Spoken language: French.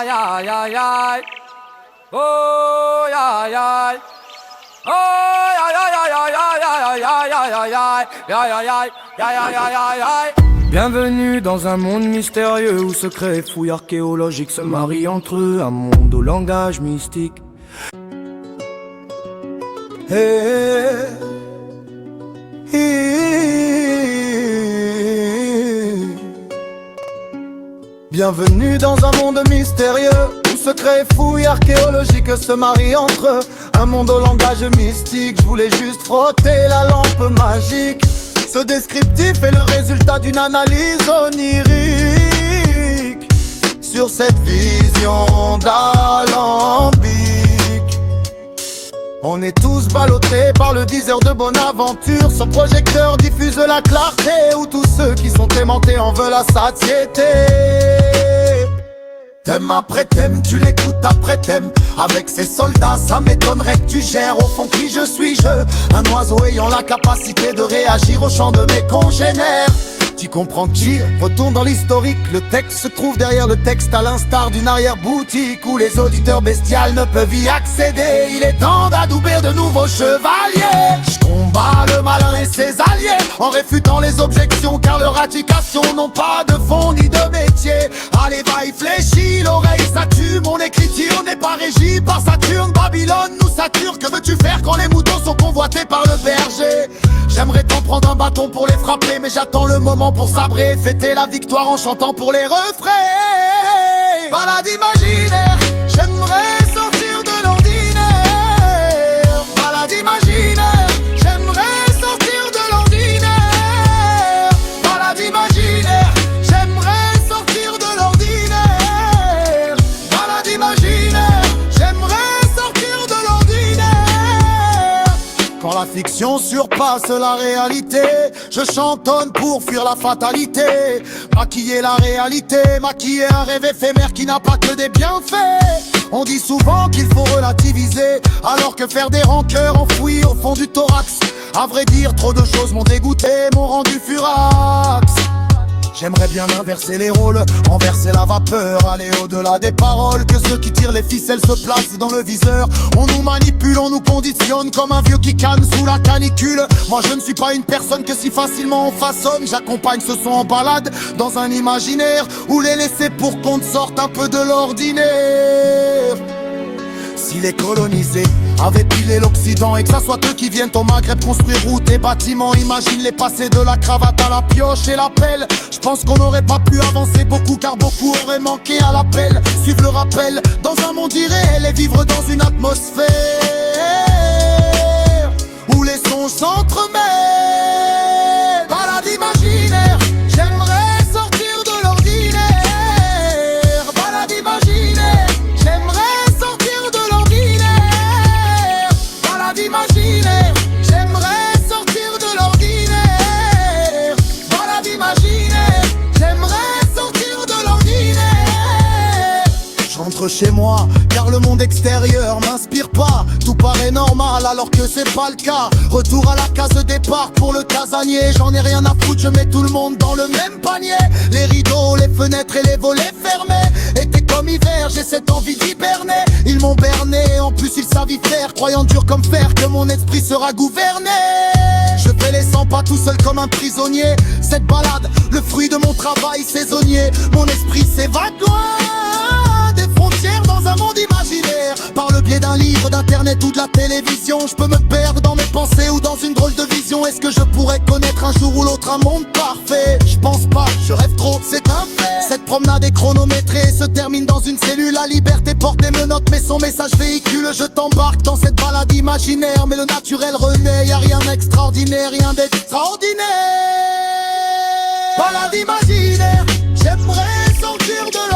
Aïe aïe aïe aïe. Oh aïe aïe. Oh aïe aïe aïe aïe aïe aïe aïe aïe aïe aïe aïe aïe aïe aïe aïe. Bienvenue dans un monde mystérieux où secrets et fouilles archéologiques se marient entre eux. Un monde au langage mystique. Hey, bienvenue dans un monde mystérieux où secrets et fouilles archéologiques se marient entre eux. Un monde au langage mystique, je voulais juste frotter la lampe magique. Ce descriptif est le résultat d'une analyse onirique sur cette vision d'alambic. On est tous ballottés par le 10 heures de bonne aventure. Son projecteur diffuse la clarté où tous ceux qui sont aimantés en veulent la satiété. Thème après thème, tu l'écoutes après thème. Avec ces soldats, ça m'étonnerait que tu gères. Au fond, qui je suis-je? Un oiseau ayant la capacité de réagir au chant de mes congénères. Tu comprends qui? Retourne dans l'historique. Le texte se trouve derrière le texte, à l'instar d'une arrière-boutique où les auditeurs bestiales ne peuvent y accéder. Il est temps d'adouber de nouveaux chevaliers. Je combats le malin et ses alliés en réfutant les objections, car leurs radications n'ont pas de fond ni de métier. Allez, va y fléchis, l'oreille ça tue. Mon écriture n'est pas régie par Saturne. Babylone nous sature. Que veux-tu faire quand les moutons sont convoités par le berger? J'aimerais t'en prendre un bâton pour les frapper, mais j'attends le moment pour sabrer, fêter la victoire en chantant pour les refrains. Balade imaginaire, j'aimerais sortir de l'ordinaire. Balade imaginaire, j'aimerais sortir de l'ordinaire. Balade imaginaire, j'aimerais sortir de l'ordinaire. Balade imaginaire, j'aimerais sortir de l'ordinaire. Quand la fiction surpasse la réalité, je chantonne pour fuir la fatalité. Maquiller la réalité, maquiller un rêve éphémère qui n'a pas que des bienfaits. On dit souvent qu'il faut relativiser, alors que faire des rancœurs enfouies au fond du thorax. À vrai dire, trop de choses m'ont dégoûté, m'ont rendu furax. J'aimerais bien inverser les rôles, renverser la vapeur, aller au-delà des paroles. Que ceux qui tirent les ficelles se placent dans le viseur. On nous manipule, on nous conditionne comme un vieux qui canne sous la canicule. Moi je ne suis pas une personne que si facilement on façonne. J'accompagne ce son en balade dans un imaginaire où les laissés pour compte sortent un peu de l'ordinaire. Si les colonisés avaient pilé l'Occident et que ça soit eux qui viennent au Maghreb construire routes et bâtiments, imagine les passer de la cravate à la pioche et la pelle. Je pense qu'on n'aurait pas pu avancer beaucoup, car beaucoup auraient manqué à l'appel. Suivre le rappel dans un monde irréel et vivre dans une atmosphère où les sons s'entremêlent. Balade imaginaire, j'aimerais sortir de l'ordinaire. Balade imaginaire, j'aimerais sortir de l'ordinaire. Balade imaginaire, j'aimerais sortir de l'ordinaire. Balade imaginaire, j'aimerais sortir de l'ordinaire. J'entre chez moi, car le monde extérieur m'inspire pas. Tout paraît normal alors que c'est pas le cas. Retour à la case de départ pour le casanier. J'en ai rien à foutre, je mets tout le monde dans le même panier. Les rideaux, les fenêtres et les volets fermés. Été comme hiver, j'ai cette envie d'hiberner. Ils m'ont berné, en plus ils savent y faire. Croyant dur comme fer que mon esprit sera gouverné. Je fais les 100 pas tout seul comme un prisonnier. Cette balade, le fruit de mon travail saisonnier. Mon esprit s'évade loin des frontières dans un monde imaginaire. Par le biais d'un livre, d'internet ou de la télévision, je peux me perdre dans mes pensées ou dans une drôle de vision. Est-ce que je pourrais connaître un jour ou l'autre un monde parfait? Je pense pas, je rêve trop, c'est un fait. Cette promenade est chronométrée, se termine dans une cellule. La liberté porte des menottes, mais son message véhicule. Je t'embarque dans cette balade imaginaire, mais le naturel renaît. Y'a rien d'extraordinaire, rien d'extraordinaire. Balade imaginaire, j'aimerais sortir de